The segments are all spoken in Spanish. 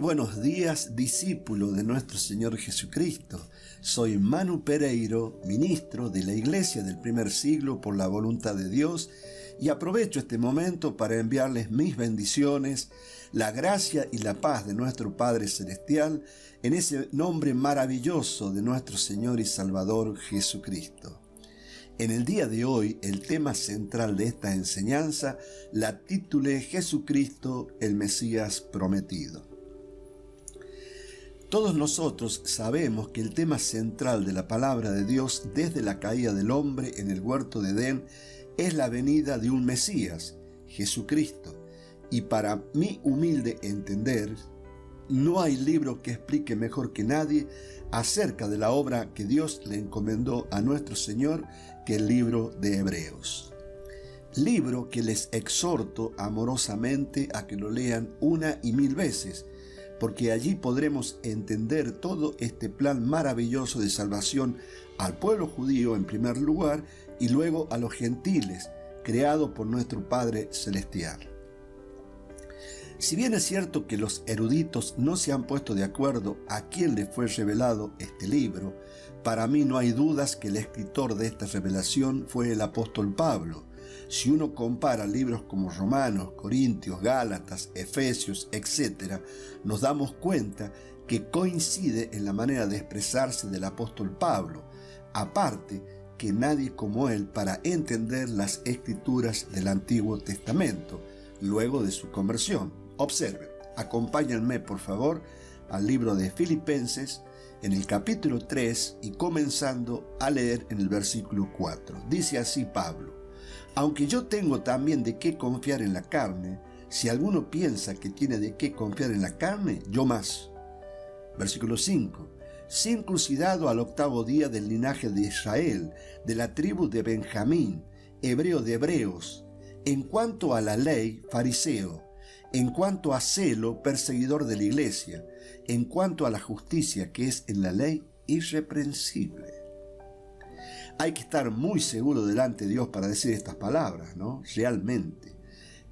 buenos días, discípulo de nuestro Señor Jesucristo. Soy Manu Pereiro, ministro de la Iglesia del primer siglo por la voluntad de Dios, y aprovecho este momento para enviarles mis bendiciones, la gracia y la paz de nuestro Padre Celestial en ese nombre maravilloso de nuestro Señor y Salvador Jesucristo. En el día de hoy, el tema central de esta enseñanza la titulé Jesucristo, el Mesías prometido. Todos nosotros sabemos que el tema central de la palabra de Dios desde la caída del hombre en el huerto de Edén es la venida de un Mesías, Jesucristo. Y para mi humilde entender, no hay libro que explique mejor que nadie acerca de la obra que Dios le encomendó a nuestro Señor que el libro de Hebreos. Libro que les exhorto amorosamente a que lo lean una y mil veces, porque allí podremos entender todo este plan maravilloso de salvación al pueblo judío en primer lugar y luego a los gentiles, creado por nuestro Padre Celestial. Si bien es cierto que los eruditos no se han puesto de acuerdo a quién le fue revelado este libro, para mí no hay dudas que el escritor de esta revelación fue el apóstol Pablo. Si uno compara libros como Romanos, Corintios, Gálatas, Efesios, etc., nos damos cuenta que coincide en la manera de expresarse del apóstol Pablo, aparte que nadie como él para entender las escrituras del Antiguo Testamento, luego de su conversión. Observen, acompáñenme por favor al libro de Filipenses en el capítulo 3 y comenzando a leer en el versículo 4. Dice así Pablo: aunque yo tengo también de qué confiar en la carne, si alguno piensa que tiene de qué confiar en la carne, yo más. Versículo 5. Circuncidado al 8º día del linaje de Israel, de la tribu de Benjamín, hebreo de hebreos, en cuanto a la ley, fariseo, en cuanto a celo, perseguidor de la iglesia, en cuanto a la justicia que es en la ley, irreprensible. Hay que estar muy seguro delante de Dios para decir estas palabras, ¿no? Realmente.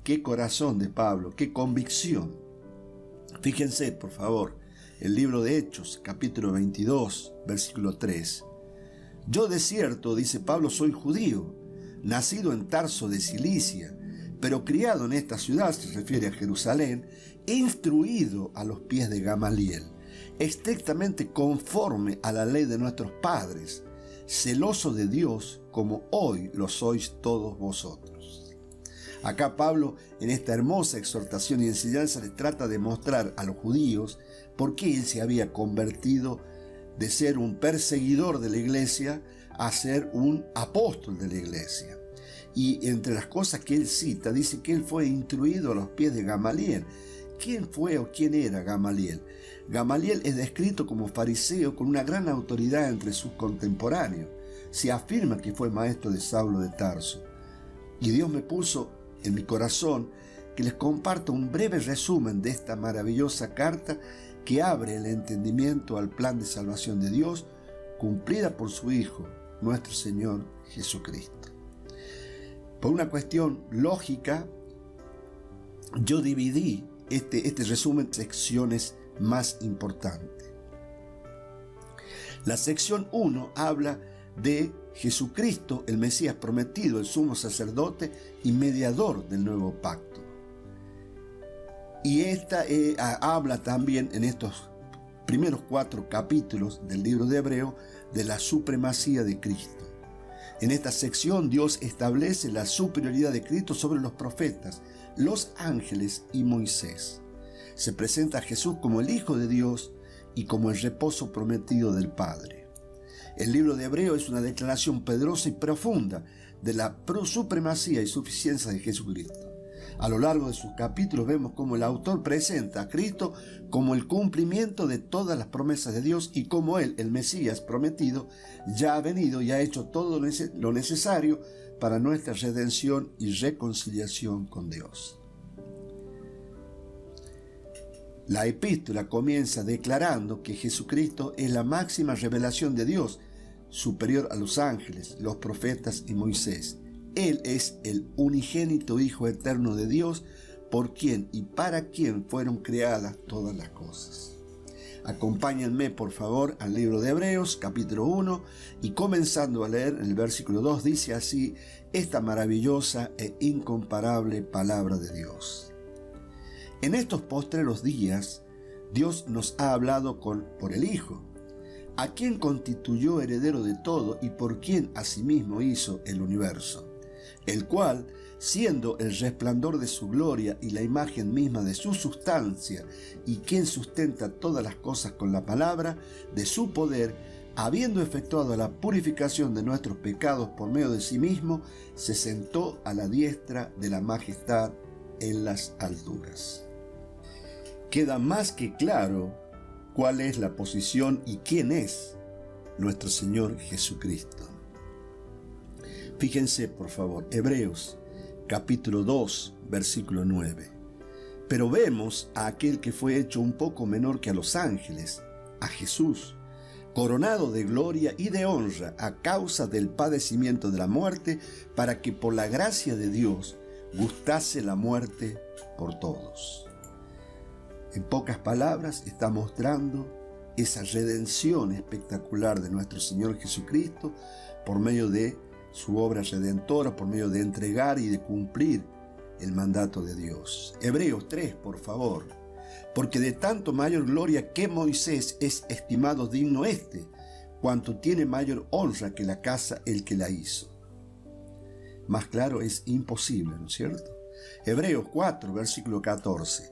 Qué corazón de Pablo, qué convicción. Fíjense, por favor, el libro de Hechos, capítulo 22, versículo 3. Yo de cierto, dice Pablo, soy judío, nacido en Tarso de Cilicia, pero criado en esta ciudad, se refiere a Jerusalén, instruido a los pies de Gamaliel, estrictamente conforme a la ley de nuestros padres, celoso de Dios como hoy lo sois todos vosotros. Acá Pablo, en esta hermosa exhortación y enseñanza, le trata de mostrar a los judíos por qué él se había convertido de ser un perseguidor de la iglesia a ser un apóstol de la iglesia. Y entre las cosas que él cita, dice que él fue instruido a los pies de Gamaliel. ¿Quién fue o quién era Gamaliel? Gamaliel es descrito como fariseo con una gran autoridad entre sus contemporáneos. Se afirma que fue maestro de Saulo de Tarso. Y Dios me puso en mi corazón que les comparto un breve resumen de esta maravillosa carta que abre el entendimiento al plan de salvación de Dios, cumplida por su Hijo, nuestro Señor Jesucristo. Por una cuestión lógica, yo dividí este resumen en secciones más importantes. La sección 1 habla de Jesucristo, el Mesías prometido, el sumo sacerdote y mediador del nuevo pacto. Y esta habla también en estos primeros 4 capítulos del libro de Hebreo de la supremacía de Cristo. En esta sección Dios establece la superioridad de Cristo sobre los profetas, los ángeles y Moisés. Se presenta a Jesús como el Hijo de Dios y como el reposo prometido del Padre. El libro de Hebreo es una declaración poderosa y profunda de la supremacía y suficiencia de Jesucristo. A lo largo de sus capítulos vemos cómo el autor presenta a Cristo como el cumplimiento de todas las promesas de Dios y cómo Él, el Mesías prometido, ya ha venido y ha hecho todo lo necesario para nuestra redención y reconciliación con Dios. La epístola comienza declarando que Jesucristo es la máxima revelación de Dios, superior a los ángeles, los profetas y Moisés. Él es el unigénito Hijo eterno de Dios, por quien y para quien fueron creadas todas las cosas. Acompáñenme por favor al libro de Hebreos capítulo 1 y comenzando a leer en el versículo 2 dice así esta maravillosa e incomparable palabra de Dios. En estos postreros días Dios nos ha hablado por el Hijo, a quien constituyó heredero de todo y por quien asimismo hizo el universo, el cual, siendo el resplandor de su gloria y la imagen misma de su sustancia, y quien sustenta todas las cosas con la palabra de su poder, habiendo efectuado la purificación de nuestros pecados por medio de sí mismo, se sentó a la diestra de la majestad en las alturas. Queda más que claro cuál es la posición y quién es nuestro Señor Jesucristo. Fíjense, por favor, Hebreos capítulo 2, versículo 9. Pero vemos a aquel que fue hecho un poco menor que a los ángeles, a Jesús, coronado de gloria y de honra a causa del padecimiento de la muerte, para que por la gracia de Dios gustase la muerte por todos. En pocas palabras, está mostrando esa redención espectacular de nuestro Señor Jesucristo por medio de su obra redentora, por medio de entregar y de cumplir el mandato de Dios. Hebreos 3, por favor. Porque de tanto mayor gloria que Moisés es estimado digno cuanto tiene mayor honra que la casa el que la hizo. Más claro es imposible, ¿no es cierto? Hebreos 4, versículo 14.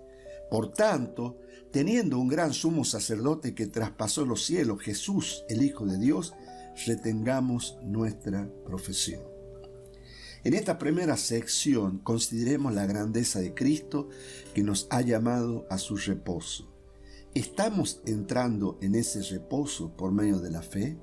Por tanto, teniendo un gran sumo sacerdote que traspasó los cielos, Jesús, el Hijo de Dios, retengamos nuestra profesión. En esta primera sección consideremos la grandeza de Cristo que nos ha llamado a su reposo. ¿Estamos entrando en ese reposo por medio de la fe?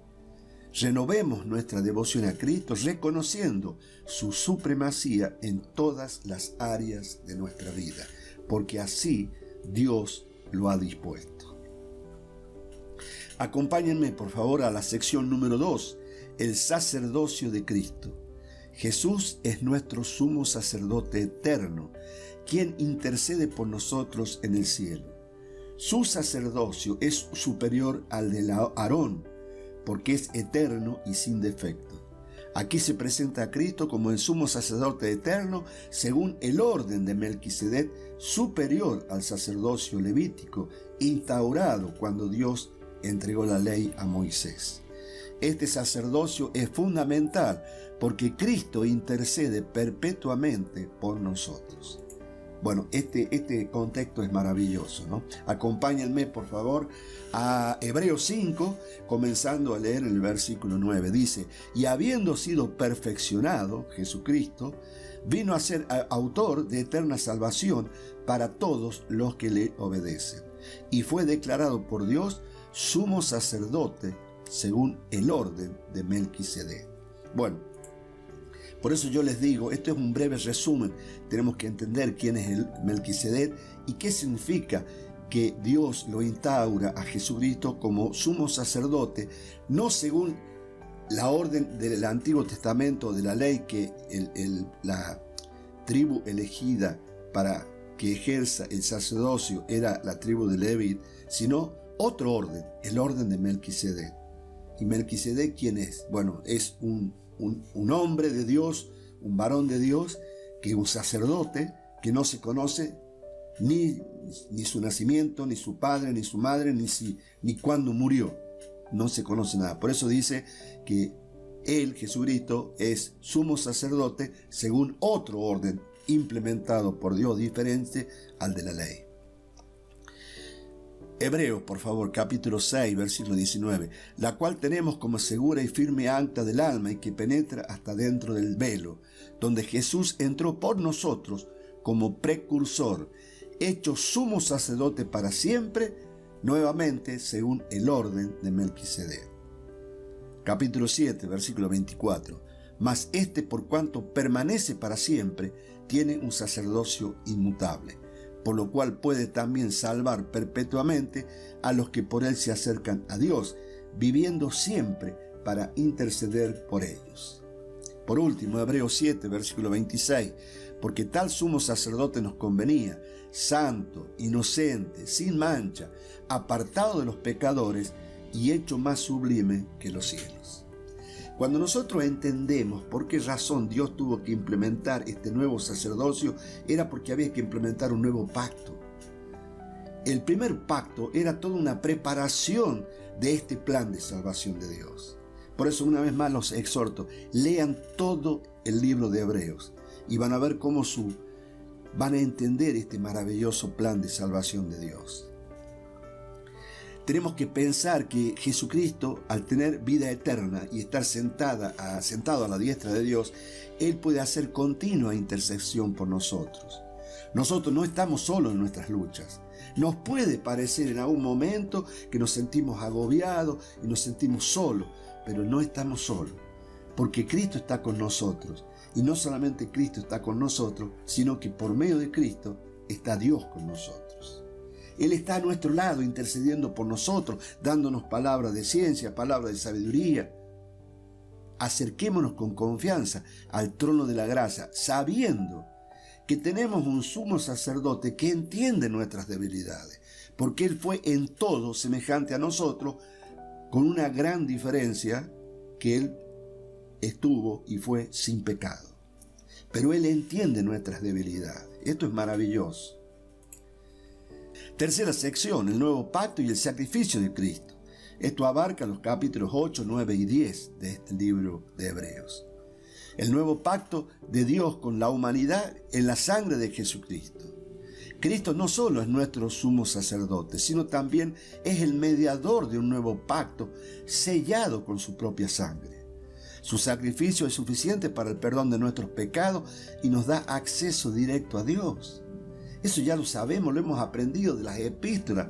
Renovemos nuestra devoción a Cristo reconociendo su supremacía en todas las áreas de nuestra vida, porque así Dios lo ha dispuesto. Acompáñenme por favor a la sección número 2, el sacerdocio de Cristo. Jesús es nuestro sumo sacerdote eterno, quien intercede por nosotros en el cielo. Su sacerdocio es superior al de Aarón, porque es eterno y sin defecto. Aquí se presenta a Cristo como el sumo sacerdote eterno según el orden de Melquisedec, superior al sacerdocio levítico, instaurado cuando Dios entregó la ley a Moisés. Este sacerdocio es fundamental porque Cristo intercede perpetuamente por nosotros. Bueno, este contexto es maravilloso, ¿no? Acompáñenme, por favor, a Hebreos 5, comenzando a leer el versículo 9. Dice, y habiendo sido perfeccionado, Jesucristo, vino a ser autor de eterna salvación para todos los que le obedecen. Y fue declarado por Dios sumo sacerdote según el orden de Melquisedec. Bueno, por eso yo les digo, esto es un breve resumen. Tenemos que entender quién es el Melquisedec y qué significa que Dios lo instaura a Jesucristo como sumo sacerdote, no según la orden del Antiguo Testamento de la ley que la tribu elegida para que ejerza el sacerdocio era la tribu de Leví, sino otro orden, el orden de Melquisedec. ¿Y Melquisedec quién es? Bueno, es un hombre de Dios, un varón de Dios, que es un sacerdote que no se conoce ni su nacimiento, ni su padre, ni su madre, ni cuándo murió. No se conoce nada. Por eso dice que él, Jesucristo, es sumo sacerdote según otro orden implementado por Dios diferente al de la ley. Hebreos, por favor, capítulo 6, versículo 19, la cual tenemos como segura y firme ancla del alma y que penetra hasta dentro del velo, donde Jesús entró por nosotros como precursor, hecho sumo sacerdote para siempre, nuevamente según el orden de Melquisedec. Capítulo 7, versículo 24, mas este por cuanto permanece para siempre, tiene un sacerdocio inmutable, por lo cual puede también salvar perpetuamente a los que por él se acercan a Dios, viviendo siempre para interceder por ellos. Por último, Hebreos 7, versículo 26, porque tal sumo sacerdote nos convenía, santo, inocente, sin mancha, apartado de los pecadores y hecho más sublime que los cielos. Cuando nosotros entendemos por qué razón Dios tuvo que implementar este nuevo sacerdocio, era porque había que implementar un nuevo pacto. El primer pacto era toda una preparación de este plan de salvación de Dios. Por eso una vez más los exhorto, lean todo el libro de Hebreos y van a ver cómo van a entender este maravilloso plan de salvación de Dios. Tenemos que pensar que Jesucristo, al tener vida eterna y estar sentado a la diestra de Dios, Él puede hacer continua intercesión por nosotros. Nosotros no estamos solos en nuestras luchas. Nos puede parecer en algún momento que nos sentimos agobiados y nos sentimos solos, pero no estamos solos, porque Cristo está con nosotros. Y no solamente Cristo está con nosotros, sino que por medio de Cristo está Dios con nosotros. Él está a nuestro lado intercediendo por nosotros, dándonos palabras de ciencia, palabras de sabiduría. Acerquémonos con confianza al trono de la gracia, sabiendo que tenemos un sumo sacerdote que entiende nuestras debilidades, porque Él fue en todo semejante a nosotros, con una gran diferencia, que Él estuvo y fue sin pecado. Pero Él entiende nuestras debilidades. Esto es maravilloso. Tercera sección, el nuevo pacto y el sacrificio de Cristo. Esto abarca los capítulos 8, 9 y 10 de este libro de Hebreos. El nuevo pacto de Dios con la humanidad en la sangre de Jesucristo. Cristo no solo es nuestro sumo sacerdote, sino también es el mediador de un nuevo pacto sellado con su propia sangre. Su sacrificio es suficiente para el perdón de nuestros pecados y nos da acceso directo a Dios. Eso ya lo sabemos, lo hemos aprendido de las epístolas,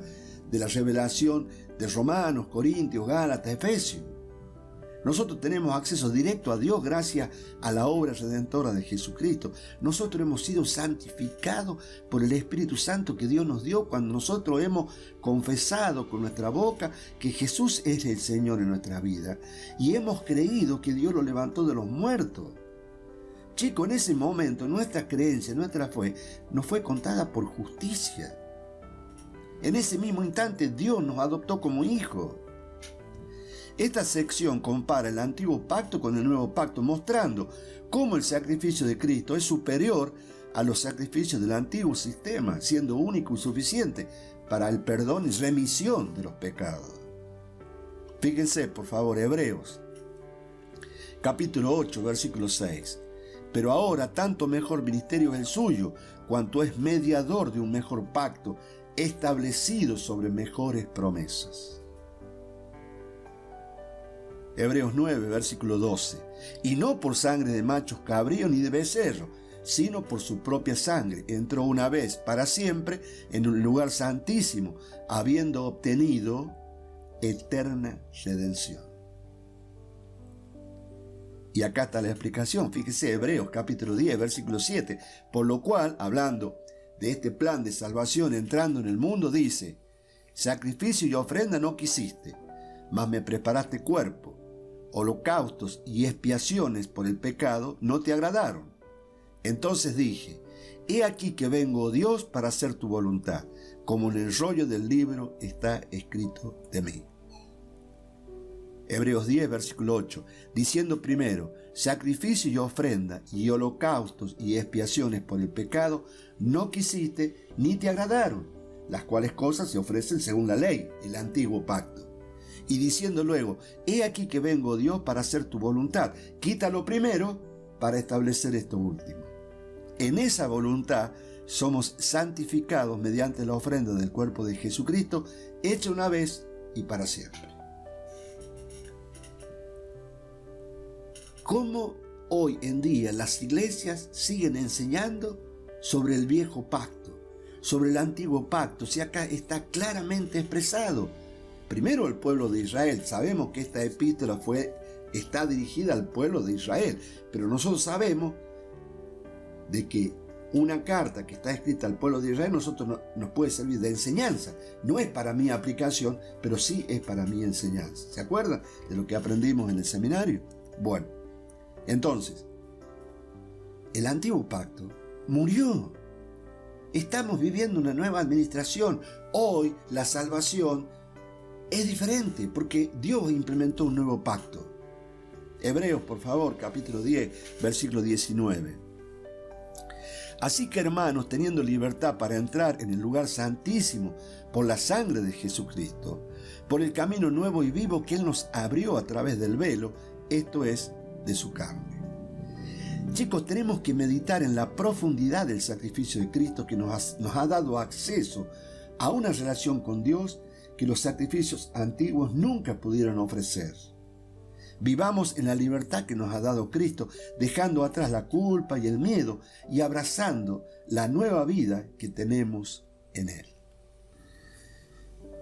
de la revelación de Romanos, Corintios, Gálatas, Efesios. Nosotros tenemos acceso directo a Dios gracias a la obra redentora de Jesucristo. Nosotros hemos sido santificados por el Espíritu Santo que Dios nos dio cuando nosotros hemos confesado con nuestra boca que Jesús es el Señor en nuestra vida y hemos creído que Dios lo levantó de los muertos. Chicos, en ese momento nuestra creencia, nuestra fe nos fue contada por justicia. En ese mismo instante Dios nos adoptó como hijos. Esta sección compara el antiguo pacto con el nuevo pacto, mostrando cómo el sacrificio de Cristo es superior a los sacrificios del antiguo sistema, siendo único y suficiente para el perdón y remisión de los pecados. Fíjense, por favor, Hebreos, capítulo 8, versículo 6. Pero ahora tanto mejor ministerio es el suyo, cuanto es mediador de un mejor pacto, establecido sobre mejores promesas. Hebreos 9, versículo 12. Y no por sangre de machos cabríos ni de becerro, sino por su propia sangre, entró una vez para siempre en un lugar santísimo, habiendo obtenido eterna redención. Y acá está la explicación, fíjese, Hebreos capítulo 10, versículo 7, por lo cual, hablando de este plan de salvación entrando en el mundo, dice, sacrificio y ofrenda no quisiste, mas me preparaste cuerpo, holocaustos y expiaciones por el pecado no te agradaron. Entonces dije, he aquí que vengo, oh Dios, para hacer tu voluntad, como en el rollo del libro está escrito de mí. Hebreos 10, versículo 8, diciendo primero, sacrificio y ofrenda y holocaustos y expiaciones por el pecado no quisiste ni te agradaron, las cuales cosas se ofrecen según la ley, el antiguo pacto. Y diciendo luego, he aquí que vengo, Dios, para hacer tu voluntad, quítalo primero para establecer esto último. En esa voluntad somos santificados mediante la ofrenda del cuerpo de Jesucristo, hecha una vez y para siempre. ¿Cómo hoy en día las iglesias siguen enseñando sobre el viejo pacto, sobre el antiguo pacto? Si acá está claramente expresado. Primero el pueblo de Israel. Sabemos que esta epístola está dirigida al pueblo de Israel, pero nosotros sabemos de que una carta que está escrita al pueblo de Israel nos puede servir de enseñanza. No es para mi aplicación, pero sí es para mi enseñanza. ¿Se acuerdan de lo que aprendimos en el seminario? Bueno, Entonces, el antiguo pacto murió. Estamos viviendo una nueva administración. Hoy la salvación es diferente porque Dios implementó un nuevo pacto. Hebreos, por favor, capítulo 10, versículo 19. Así que, hermanos, teniendo libertad para entrar en el lugar santísimo por la sangre de Jesucristo, por el camino nuevo y vivo que Él nos abrió a través del velo, esto es, de su carne. Chicos, tenemos que meditar en la profundidad del sacrificio de Cristo que nos ha dado acceso a una relación con Dios que los sacrificios antiguos nunca pudieron ofrecer. Vivamos en la libertad que nos ha dado Cristo, dejando atrás la culpa y el miedo y abrazando la nueva vida que tenemos en Él.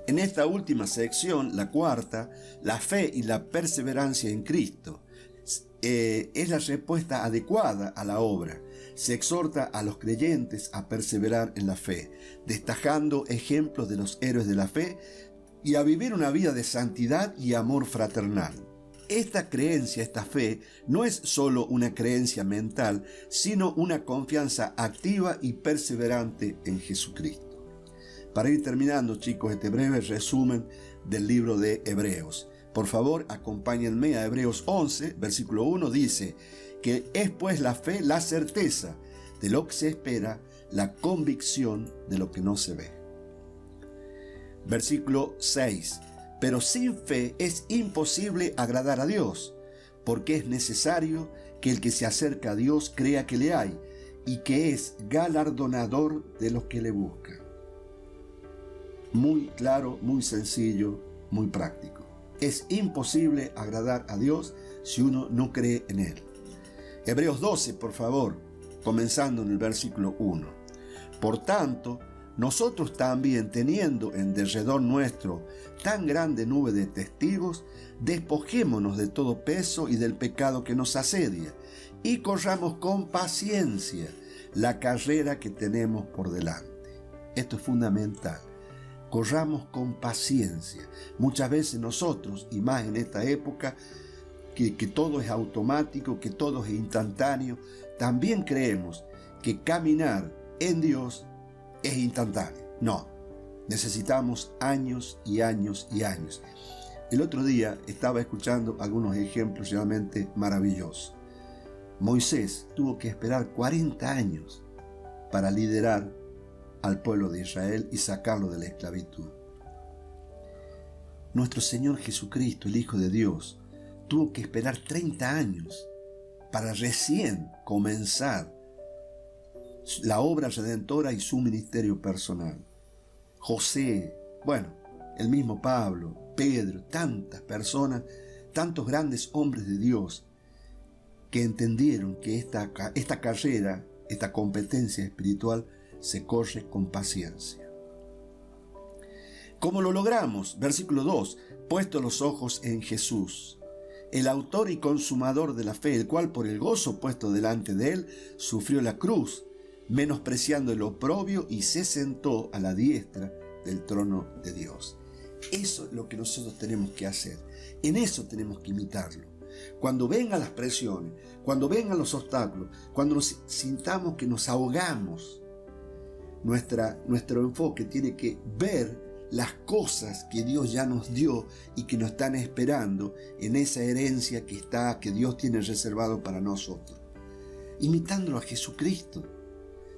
En esta última sección, la cuarta, la fe y la perseverancia en Cristo, es la respuesta adecuada a la obra. Se exhorta a los creyentes a perseverar en la fe, destacando ejemplos de los héroes de la fe y a vivir una vida de santidad y amor fraternal. Esta creencia, esta fe, no es solo una creencia mental, sino una confianza activa y perseverante en Jesucristo. Para ir terminando, chicos, este breve resumen del libro de Hebreos. Por favor, acompáñenme a Hebreos 11, versículo 1, dice que es pues la fe la certeza de lo que se espera, la convicción de lo que no se ve. Versículo 6. Pero sin fe es imposible agradar a Dios, porque es necesario que el que se acerca a Dios crea que le hay y que es galardonador de los que le buscan. Muy claro, muy sencillo, muy práctico. Es imposible agradar a Dios si uno no cree en Él. Hebreos 12, por favor, comenzando en el versículo 1. Por tanto, nosotros también, teniendo en derredor nuestro tan grande nube de testigos, despojémonos de todo peso y del pecado que nos asedia, y corramos con paciencia la carrera que tenemos por delante. Esto es fundamental. Corramos con paciencia. Muchas veces nosotros, y más en esta época, que todo es automático, que todo es instantáneo, también creemos que caminar en Dios es instantáneo. No, necesitamos años y años y años. El otro día estaba escuchando algunos ejemplos realmente maravillosos. Moisés tuvo que esperar 40 años para liderar al pueblo de Israel y sacarlo de la esclavitud. Nuestro Señor Jesucristo, el Hijo de Dios, tuvo que esperar 30 años para recién comenzar la obra redentora y su ministerio personal. José, el mismo Pablo, Pedro, tantas personas, tantos grandes hombres de Dios que entendieron que esta carrera, esta competencia espiritual se corre con paciencia. ¿Cómo lo logramos? Versículo 2. Puesto los ojos en Jesús, el autor y consumador de la fe, el cual por el gozo puesto delante de él sufrió la cruz, menospreciando el oprobio, y se sentó a la diestra del trono de Dios. Eso es lo que nosotros tenemos que hacer. En eso tenemos que imitarlo. Cuando vengan las presiones, cuando vengan los obstáculos, cuando nos sintamos que nos ahogamos, nuestro enfoque tiene que ver las cosas que Dios ya nos dio y que nos están esperando en esa herencia que Dios tiene reservado para nosotros. Imitándolo a Jesucristo.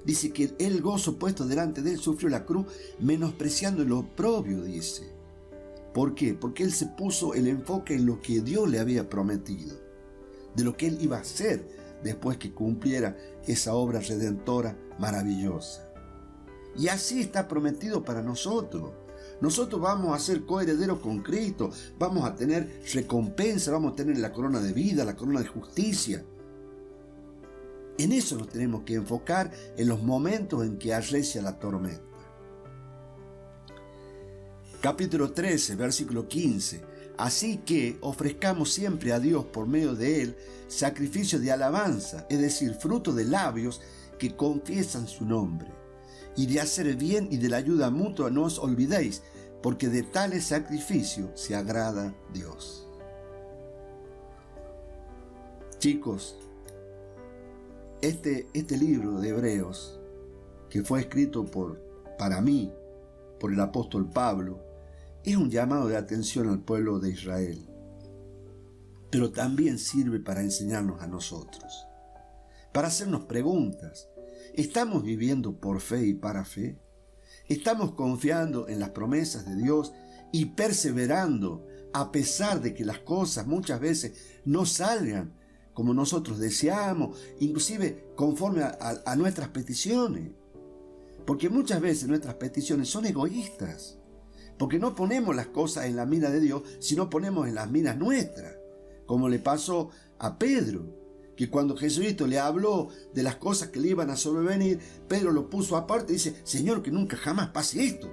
Dice que el gozo puesto delante de él sufrió la cruz, menospreciando el oprobio, dice. ¿Por qué? Porque él se puso el enfoque en lo que Dios le había prometido, de lo que él iba a hacer después que cumpliera esa obra redentora maravillosa. Y así está prometido para nosotros. Nosotros vamos a ser coherederos con Cristo, vamos a tener recompensa, vamos a tener la corona de vida, la corona de justicia. En eso nos tenemos que enfocar en los momentos en que arrecia la tormenta. Capítulo 13, versículo 15. Así que ofrezcamos siempre a Dios por medio de él sacrificio de alabanza, es decir, fruto de labios que confiesan su nombre. Y de hacer el bien y de la ayuda mutua no os olvidéis, porque de tales sacrificios se agrada Dios. Chicos, este libro de Hebreos, que fue escrito para mí, por el apóstol Pablo, es un llamado de atención al pueblo de Israel, pero también sirve para enseñarnos a nosotros, para hacernos preguntas. ¿Estamos viviendo por fe y para fe? ¿Estamos confiando en las promesas de Dios y perseverando a pesar de que las cosas muchas veces no salgan como nosotros deseamos, inclusive conforme a nuestras peticiones? Porque muchas veces nuestras peticiones son egoístas, porque no ponemos las cosas en la mira de Dios, sino ponemos en las miras nuestras, como le pasó a Pedro, que cuando Jesucristo le habló de las cosas que le iban a sobrevenir, Pedro lo puso aparte y dice: Señor, que nunca jamás pase esto.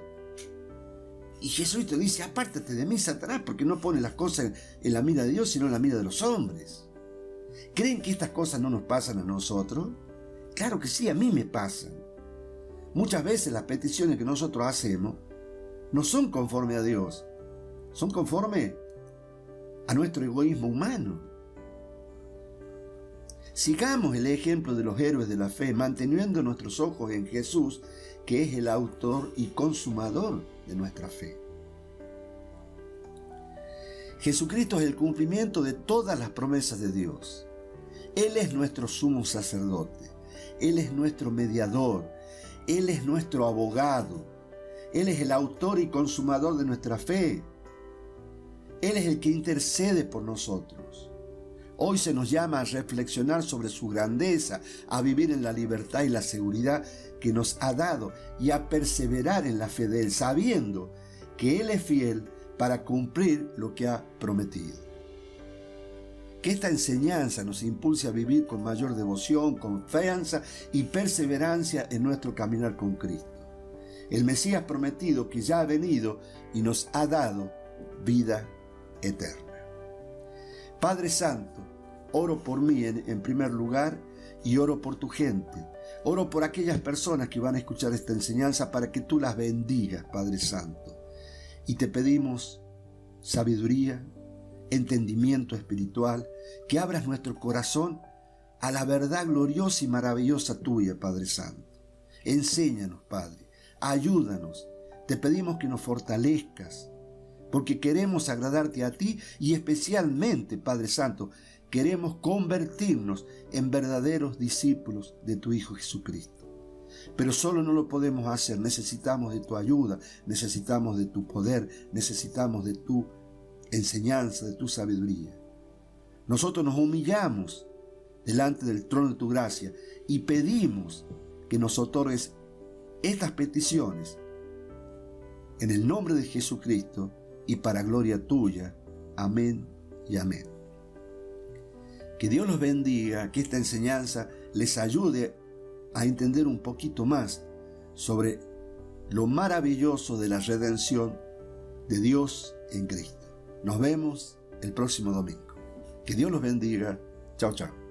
Y Jesucristo dice: apártate de mí, Satanás, porque no pones las cosas en la mira de Dios, sino en la mira de los hombres. ¿Creen que estas cosas no nos pasan a nosotros? Claro que sí, a mí me pasan. Muchas veces las peticiones que nosotros hacemos no son conforme a Dios, son conforme a nuestro egoísmo humano. Sigamos el ejemplo de los héroes de la fe, manteniendo nuestros ojos en Jesús, que es el autor y consumador de nuestra fe. Jesucristo es el cumplimiento de todas las promesas de Dios. Él es nuestro sumo sacerdote, Él es nuestro mediador, Él es nuestro abogado, Él es el autor y consumador de nuestra fe. Él es el que intercede por nosotros. Hoy se nos llama a reflexionar sobre su grandeza, a vivir en la libertad y la seguridad que nos ha dado y a perseverar en la fe de Él, sabiendo que Él es fiel para cumplir lo que ha prometido. Que esta enseñanza nos impulse a vivir con mayor devoción, confianza y perseverancia en nuestro caminar con Cristo, el Mesías prometido que ya ha venido y nos ha dado vida eterna. Padre Santo, oro por mí en primer lugar y oro por tu gente. Oro por aquellas personas que van a escuchar esta enseñanza para que tú las bendigas, Padre Santo. Y te pedimos sabiduría, entendimiento espiritual, que abras nuestro corazón a la verdad gloriosa y maravillosa tuya, Padre Santo. Enséñanos, Padre, ayúdanos. Te pedimos que nos fortalezcas, porque queremos agradarte a ti y especialmente, Padre Santo, queremos convertirnos en verdaderos discípulos de tu Hijo Jesucristo. Pero solo no lo podemos hacer, necesitamos de tu ayuda, necesitamos de tu poder, necesitamos de tu enseñanza, de tu sabiduría. Nosotros nos humillamos delante del trono de tu gracia y pedimos que nos otorgues estas peticiones en el nombre de Jesucristo y para gloria tuya. Amén y amén. Que Dios los bendiga, que esta enseñanza les ayude a entender un poquito más sobre lo maravilloso de la redención de Dios en Cristo. Nos vemos el próximo domingo. Que Dios los bendiga. Chao, chao.